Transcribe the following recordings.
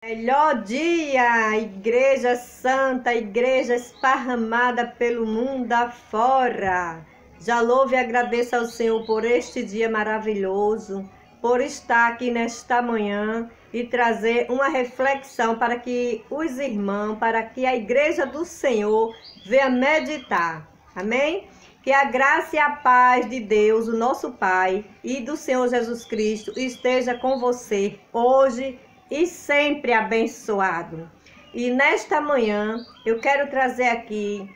Melhor dia, Igreja Santa, Igreja esparramada pelo mundo afora. Já louvo e agradeço ao Senhor por este dia maravilhoso, por estar aqui nesta manhã e trazer uma reflexão para que os irmãos, para que a Igreja do Senhor venha meditar. Amém? Que a graça e a paz de Deus, o nosso Pai, e do Senhor Jesus Cristo esteja com você hoje e sempre abençoado. E nesta manhã eu quero trazer aqui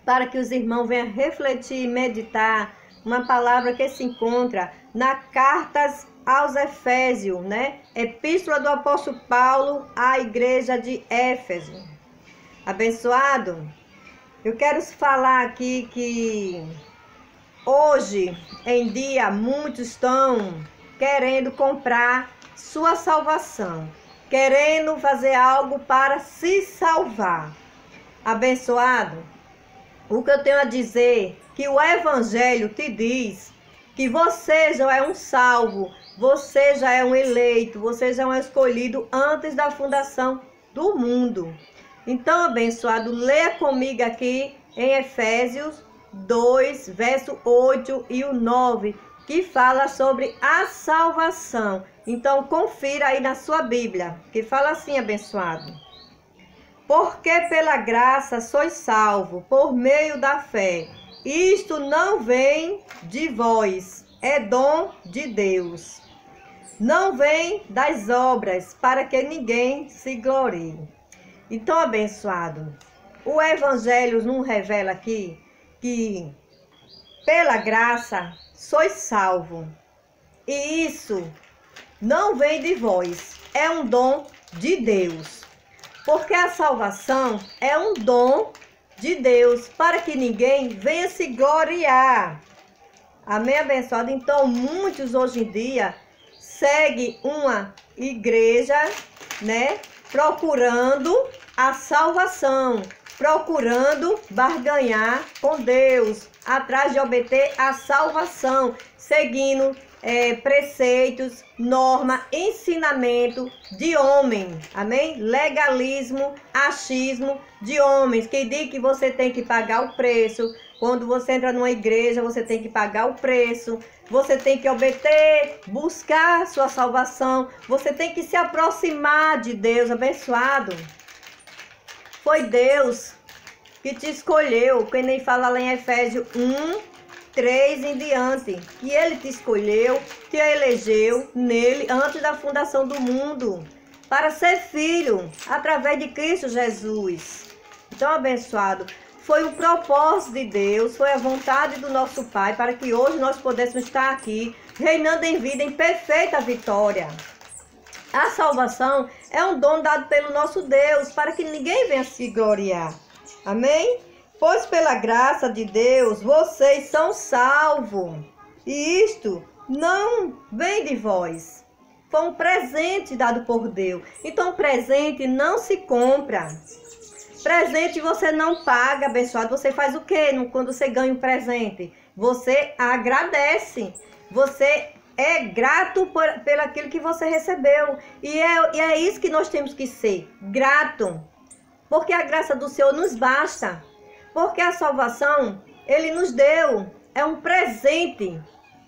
para que os irmãos venham refletir e meditar uma palavra que se encontra na Cartas aos Efésios, né? Epístola do apóstolo Paulo à igreja de Éfeso. Abençoado? Eu quero falar aqui que hoje em dia muitos estão querendo comprar sua salvação, querendo fazer algo para se salvar. Abençoado, o que eu tenho a dizer, que o Evangelho te diz que você já é um salvo, você já é um eleito, você já é um escolhido antes da fundação do mundo. Então, abençoado, leia comigo aqui em Efésios 2, verso 8 e o 9, que fala sobre a salvação. Então, confira aí na sua Bíblia, que fala assim, abençoado. Porque pela graça sois salvo, por meio da fé. Isto não vem de vós, é dom de Deus. Não vem das obras, para que ninguém se glorie. Então, abençoado, o Evangelho nos revela aqui que pela graça sois salvo. E isso não vem de vós, é um dom de Deus. Porque a salvação é um dom de Deus, para que ninguém venha se gloriar. Amém, abençoado? Então, muitos hoje em dia seguem uma igreja, né, procurando a salvação, procurando barganhar com Deus, atrás de obter a salvação, seguindo preceitos, norma, ensinamento de homem, amém? Legalismo, achismo de homens, que diz que você tem que pagar o preço. Quando você entra numa igreja, você tem que pagar o preço, você tem que obter, buscar sua salvação, você tem que se aproximar de Deus, abençoado. Foi Deus que te escolheu, que nem fala lá em Efésios 1:3 em diante, que Ele te escolheu, te elegeu nele antes da fundação do mundo, para ser filho, através de Cristo Jesus. Então, abençoado, foi o propósito de Deus, foi a vontade do nosso Pai, para que hoje nós pudéssemos estar aqui, reinando em vida, em perfeita vitória. A salvação é um dom dado pelo nosso Deus, para que ninguém venha se gloriar. Amém? Pois pela graça de Deus, vocês são salvos. E isto não vem de vós. Foi um presente dado por Deus. Então, presente não se compra. Presente você não paga, abençoado. Você faz o quê quando você ganha um presente? Você agradece. Você é grato pelo aquilo que você recebeu. E é isso que nós temos que ser, grato. Porque a graça do Senhor nos basta. Porque a salvação, Ele nos deu. É um presente.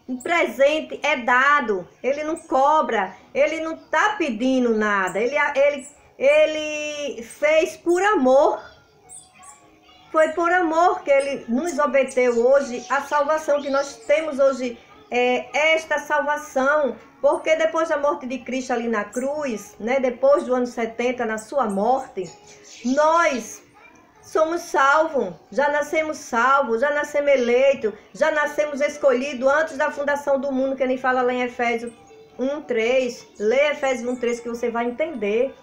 Um presente é dado. Ele não cobra. Ele não está pedindo nada. Ele fez por amor. Foi por amor que Ele nos obteu hoje a salvação que nós temos hoje. Esta salvação, porque depois da morte de Cristo ali na cruz, né, depois do ano 70, na sua morte, nós somos salvos, já nascemos eleitos, já nascemos escolhidos antes da fundação do mundo, que nem fala lá em Efésios 1:3, leia Efésios 1:3 que você vai entender.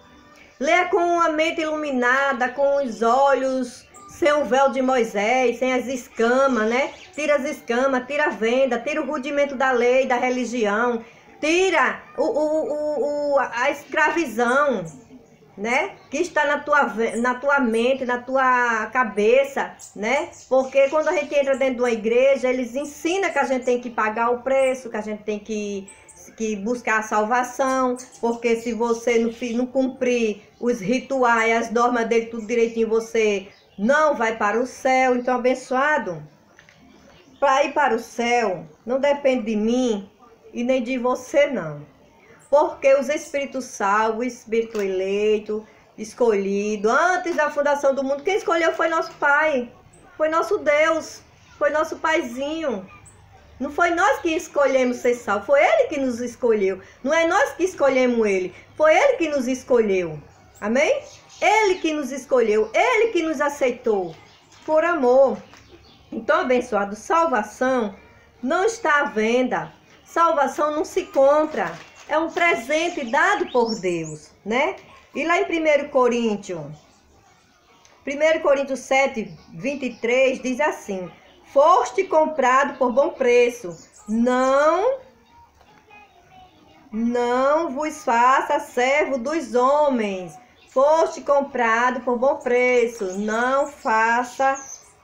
Leia com a mente iluminada, com os olhos sem o véu de Moisés, sem as escamas, né? Tira as escamas, tira a venda, tira o rudimento da lei, da religião, tira a escravidão, né? Que está na tua mente, na tua cabeça, né? Porque quando a gente entra dentro de uma igreja, eles ensinam que a gente tem que pagar o preço, que a gente tem que que buscar a salvação, porque se você não cumprir os rituais, as normas dele, tudo direitinho, você não vai para o céu. Então, abençoado, para ir para o céu, não depende de mim e nem de você, não. Porque os espíritos salvos, o espírito eleito, escolhido, antes da fundação do mundo, quem escolheu foi nosso Pai, foi nosso Deus, foi nosso Paizinho. Não foi nós que escolhemos ser salvos, foi Ele que nos escolheu. Não é nós que escolhemos Ele, foi Ele que nos escolheu. Amém? Ele que nos escolheu, Ele que nos aceitou, por amor. Então, abençoado, salvação não está à venda. Salvação não se compra. É um presente dado por Deus, né? E lá em 1 Coríntios 7, 23, diz assim: foste comprado por bom preço, não vos faça servo dos homens. Foste comprado por bom preço, não faça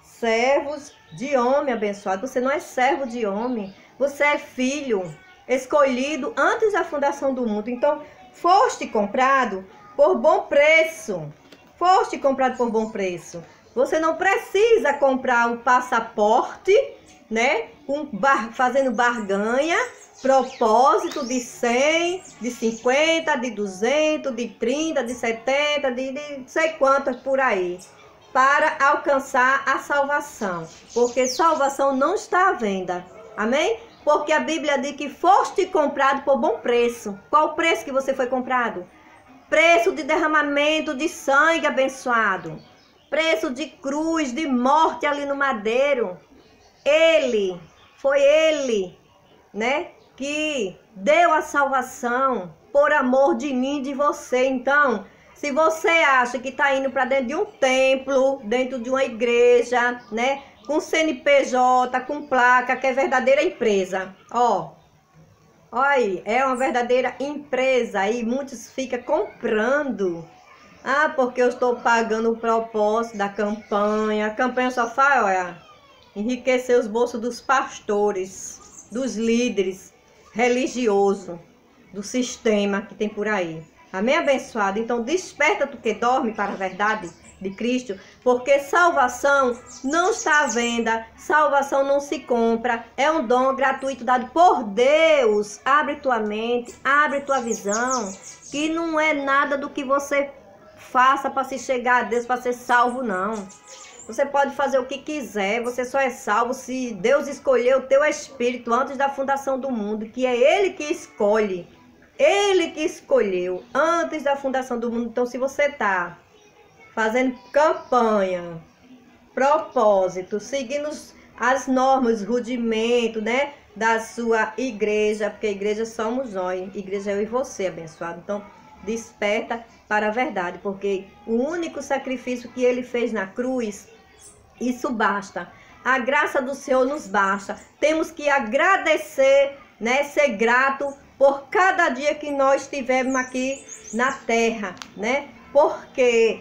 servos de homem, abençoado. Você não é servo de homem, você é filho escolhido antes da fundação do mundo. Então, foste comprado por bom preço. Foste comprado por bom preço. Você não precisa comprar um passaporte, né? Fazendo barganha, propósito de 100, de 50, de 200, de 30, de 70, de não sei quantas por aí, para alcançar a salvação. Porque salvação não está à venda. Amém? Porque a Bíblia diz que foste comprado por bom preço. Qual o preço que você foi comprado? Preço de derramamento de sangue, abençoado. Preço de cruz, de morte ali no madeiro. Foi ele, né, que deu a salvação por amor de mim e de você. Então, se você acha que está indo para dentro de um templo, dentro de uma igreja, né, com CNPJ, com placa, que é verdadeira empresa. Olha aí, é uma verdadeira empresa e muitos ficam comprando. Ah, porque eu estou pagando o propósito da campanha. A campanha só faz, olha, enriquecer os bolsos dos pastores, dos líderes religiosos, do sistema que tem por aí. Amém, abençoado? Então, desperta tu que dorme para a verdade de Cristo, porque salvação não está à venda, salvação não se compra, é um dom gratuito dado por Deus. Abre tua mente, abre tua visão, que não é nada do que você faça para se chegar a Deus, para ser salvo, não. Você pode fazer o que quiser, você só é salvo se Deus escolheu o teu espírito antes da fundação do mundo, que é Ele que escolhe. Ele que escolheu antes da fundação do mundo. Então, se você está fazendo campanha, propósito, seguindo as normas, os rudimentos, né, da sua igreja, porque a igreja somos nós, igreja é eu e você, abençoado. Então, desperta para a verdade, porque o único sacrifício que ele fez na cruz, isso basta. A graça do Senhor nos basta. Temos que agradecer, né, ser grato por cada dia que nós estivermos aqui na terra, né? Porque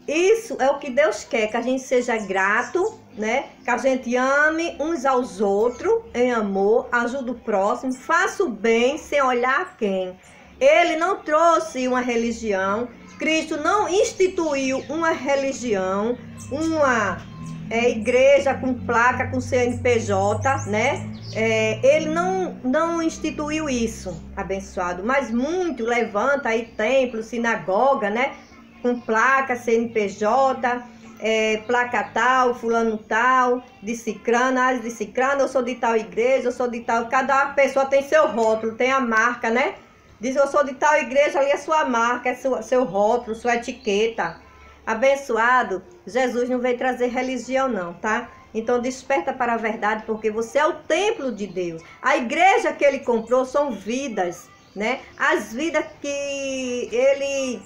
isso é o que Deus quer, que a gente seja grato, né? Que a gente ame uns aos outros em amor, ajude o próximo, faça o bem sem olhar a quem. Ele não trouxe uma religião, Cristo não instituiu uma religião, uma igreja com placa, com CNPJ, né? Ele não instituiu isso, abençoado, mas muito levanta aí templo, sinagoga, né? Com placa, CNPJ, placa tal, fulano tal, de cicrana, de cicrana, eu sou de tal igreja, eu sou de tal, cada pessoa tem seu rótulo, tem a marca, né? Diz, eu sou de tal igreja, ali é sua marca, é seu rótulo, sua etiqueta. Abençoado, Jesus não veio trazer religião não, tá? Então desperta para a verdade, porque você é o templo de Deus. A igreja que ele comprou são vidas, né? As vidas que ele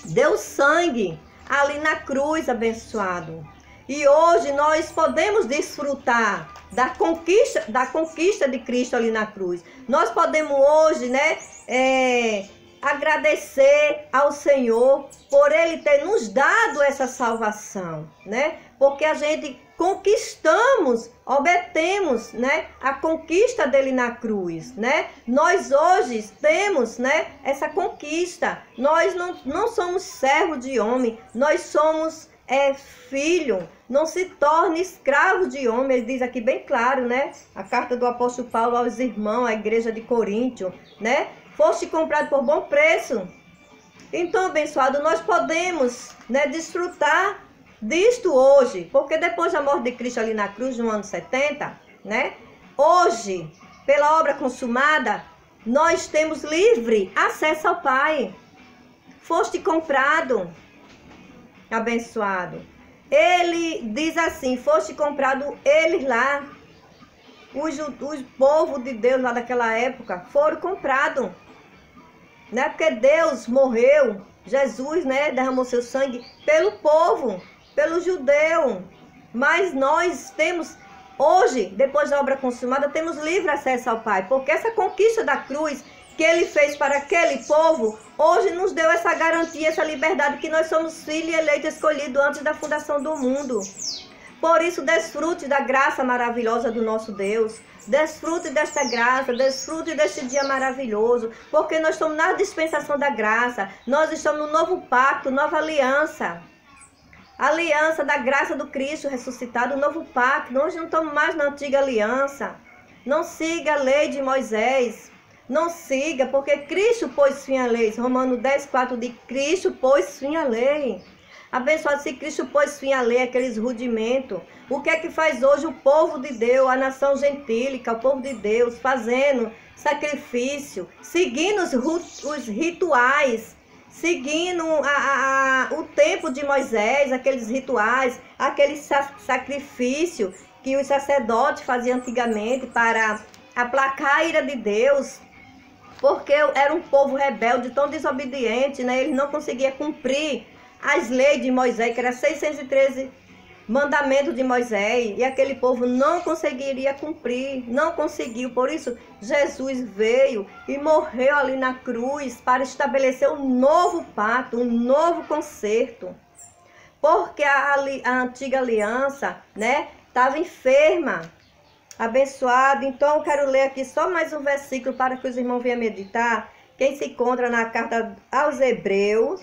deu sangue ali na cruz, abençoado. E hoje nós podemos desfrutar da conquista de Cristo ali na cruz. Nós podemos hoje, né, agradecer ao Senhor por Ele ter nos dado essa salvação, né? Porque a gente conquistamos, obtemos, né, a conquista dele na cruz, né? Nós hoje temos, né, essa conquista. Nós não somos servo de homem, nós somos filho. Não se torne escravo de homem. Ele diz aqui bem claro, né? A carta do apóstolo Paulo aos irmãos, à igreja de Coríntio, né? Foste comprado por bom preço. Então, abençoado, nós podemos, né, desfrutar disto hoje, porque depois da morte de Cristo ali na cruz, no ano 70, né, hoje, pela obra consumada, nós temos livre acesso ao Pai. Foste comprado, abençoado. Ele diz assim, foste comprado, eles lá, os povos de Deus lá daquela época, foram comprados. Né? Porque Deus morreu, Jesus, né, derramou seu sangue pelo povo, pelo judeu. Mas nós temos, hoje, depois da obra consumada, temos livre acesso ao Pai. Porque essa conquista da cruz que Ele fez para aquele povo, hoje nos deu essa garantia, essa liberdade, que nós somos filhos eleitos, escolhidos antes da fundação do mundo. Por isso, desfrute da graça maravilhosa do nosso Deus. Desfrute desta graça, desfrute deste dia maravilhoso, porque nós estamos na dispensação da graça, nós estamos no novo pacto, nova aliança. Aliança da graça do Cristo ressuscitado, novo pacto. Nós não estamos mais na antiga aliança. Não siga a lei de Moisés. Não siga, porque Cristo pôs fim à lei. Romanos 10:4 diz, Cristo pôs fim à lei. Abençoado, se Cristo pôs fim à lei, aqueles rudimentos. O que é que faz hoje o povo de Deus, a nação gentílica, o povo de Deus, fazendo sacrifício, seguindo os rituais, seguindo o tempo de Moisés, aqueles rituais, aquele sacrifício que os sacerdotes faziam antigamente para aplacar a ira de Deus, porque era um povo rebelde, tão desobediente, né? Eles não conseguiam cumprir as leis de Moisés, que era 613 mandamentos de Moisés, e aquele povo não conseguiria cumprir, não conseguiu. Por isso, Jesus veio e morreu ali na cruz para estabelecer um novo pacto, um novo concerto. Porque a antiga aliança, né, estava enferma. Abençoado. Então, eu quero ler aqui só mais um versículo para que os irmãos venham meditar. Quem se encontra na carta aos Hebreus,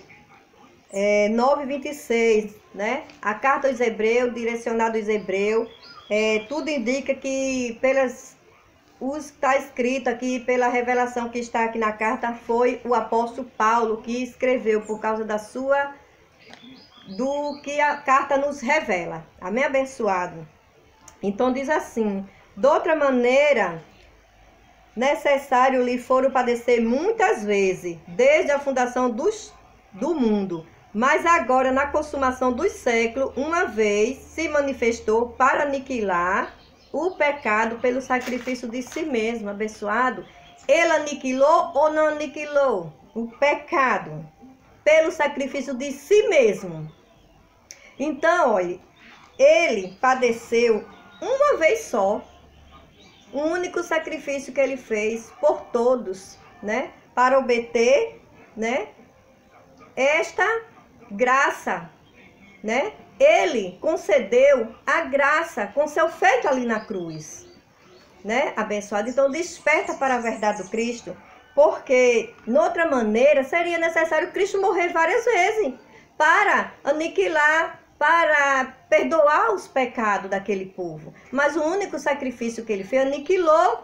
9:26, né? A carta aos Hebreus, direcionada aos Hebreus, tudo indica que está escrito aqui, pela revelação que está aqui na carta, foi o apóstolo Paulo que escreveu, por causa do que a carta nos revela. Amém, abençoado? Então diz assim, de outra maneira, necessário lhe foram padecer muitas vezes, desde a fundação do mundo. Mas agora, na consumação dos séculos, uma vez se manifestou para aniquilar o pecado pelo sacrifício de si mesmo, abençoado. Ele aniquilou ou não aniquilou o pecado pelo sacrifício de si mesmo? Então, olha, ele padeceu uma vez só, o único sacrifício que ele fez por todos, né? Para obter, né, esta graça, né? Ele concedeu a graça com seu feito ali na cruz, né? Abençoado. Então desperta para a verdade do Cristo, porque noutra maneira seria necessário Cristo morrer várias vezes para aniquilar, para perdoar os pecados daquele povo. Mas o único sacrifício que ele fez aniquilou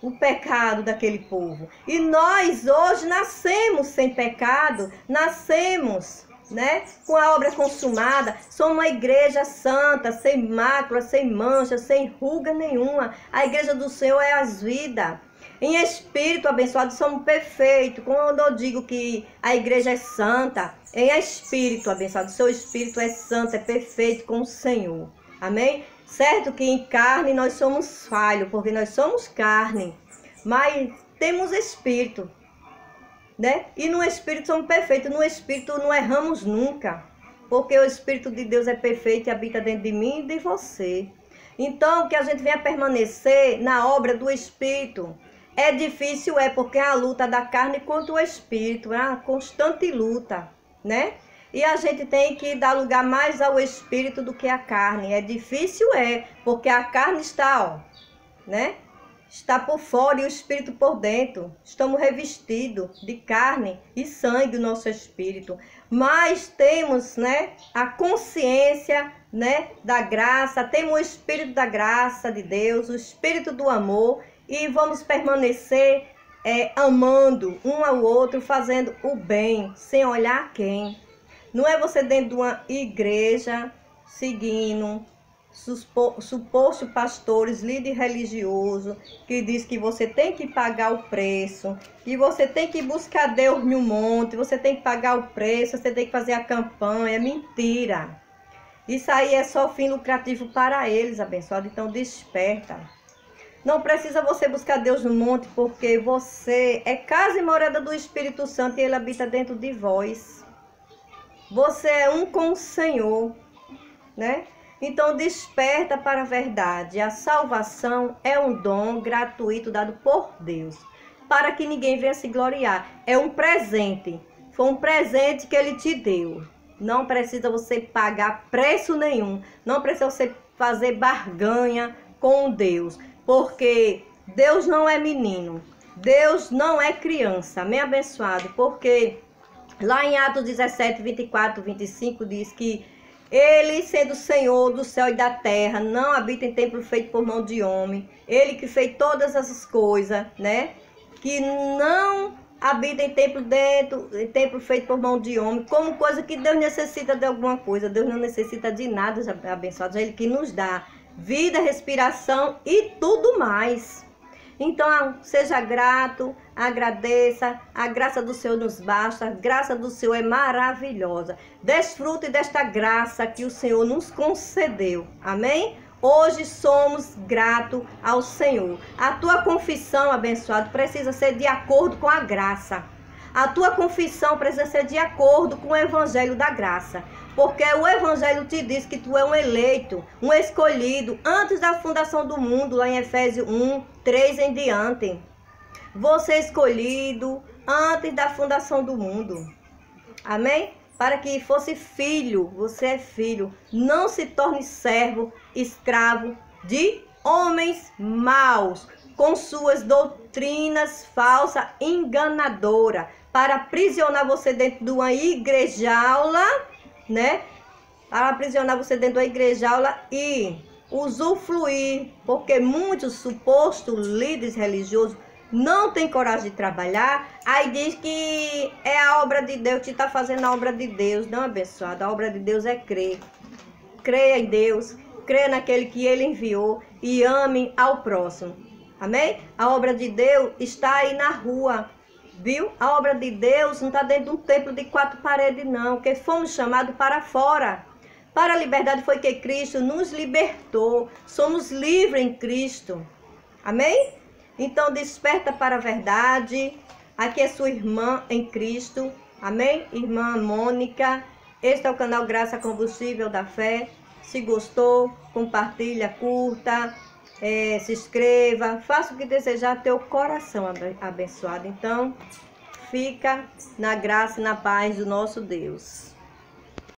o pecado daquele povo. E nós hoje nascemos sem pecado, nascemos, né, com a obra consumada, somos uma igreja santa, sem mácula, sem mancha, sem ruga nenhuma. A igreja do Senhor é as vidas. Em espírito, abençoado, somos perfeitos. Quando eu digo que a igreja é santa, em espírito, abençoado, seu espírito é santo, é perfeito com o Senhor. Amém? Certo que em carne nós somos falhos, porque nós somos carne, mas temos espírito, né? E no espírito somos perfeitos, no espírito não erramos nunca, porque o Espírito de Deus é perfeito e habita dentro de mim e de você. Então, que a gente venha permanecer na obra do Espírito. É difícil, porque é a luta da carne contra o Espírito, é uma constante luta, né? E a gente tem que dar lugar mais ao espírito do que à carne. É difícil, porque a carne está, ó, né? Está por fora e o espírito por dentro. Estamos revestidos de carne e sangue o nosso espírito. Mas temos, né, a consciência, né, da graça, temos o espírito da graça de Deus, o espírito do amor, e vamos permanecer amando um ao outro, fazendo o bem, sem olhar quem. Não é você dentro de uma igreja seguindo suposto pastores, líder religioso, que diz que você tem que pagar o preço, que você tem que buscar Deus no monte, você tem que pagar o preço, você tem que fazer a campanha. É mentira. Isso aí é só fim lucrativo para eles, abençoado. Então desperta. Não precisa você buscar Deus no monte, porque você é casa e morada do Espírito Santo e Ele habita dentro de vós. Você é um com o Senhor, né? Então desperta para a verdade. A salvação é um dom gratuito dado por Deus, para que ninguém venha se gloriar. É um presente. Foi um presente que Ele te deu. Não precisa você pagar preço nenhum. Não precisa você fazer barganha com Deus. Porque Deus não é menino. Deus não é criança. Amém, abençoado? Porque lá em Atos 17, 24, 25 diz que Ele, sendo Senhor do céu e da terra, não habita em templo feito por mão de homem. Ele que fez todas essas coisas, né? Que não habita em templo feito por mão de homem, como coisa que Deus necessita de alguma coisa. Deus não necessita de nada, abençoados. É Ele que nos dá vida, respiração e tudo mais. Então, seja grato, agradeça, a graça do Senhor nos basta, a graça do Senhor é maravilhosa. Desfrute desta graça que o Senhor nos concedeu, amém? Hoje somos gratos ao Senhor. A tua confissão, abençoado, precisa ser de acordo com a graça. A tua confissão precisa ser de acordo com o evangelho da graça. Porque o evangelho te diz que tu é um eleito, um escolhido, antes da fundação do mundo, lá em Efésios 1, 3 em diante. Você é escolhido antes da fundação do mundo. Amém? Para que fosse filho, você é filho. Não se torne servo, escravo de homens maus, com suas doutrinas falsas, enganadoras, para aprisionar você dentro de uma igrejaula, né? Para aprisionar você dentro da igrejaula e usufruir, porque muitos supostos líderes religiosos não tem coragem de trabalhar, aí diz que é a obra de Deus, que está fazendo a obra de Deus. Não, abençoado, a obra de Deus é crer. Creia em Deus, creia naquele que Ele enviou e ame ao próximo. Amém? A obra de Deus está aí na rua, viu? A obra de Deus não está dentro de um templo de 4 paredes, não, porque fomos chamados para fora. Para a liberdade foi que Cristo nos libertou. Somos livres em Cristo. Amém? Então desperta para a verdade. Aqui é sua irmã em Cristo. Amém? Irmã Mônica. Este é o canal Graça Combustível da Fé. Se gostou, compartilha, curta, se inscreva. Faça o que desejar teu coração abençoado. Então, fica na graça e na paz do nosso Deus.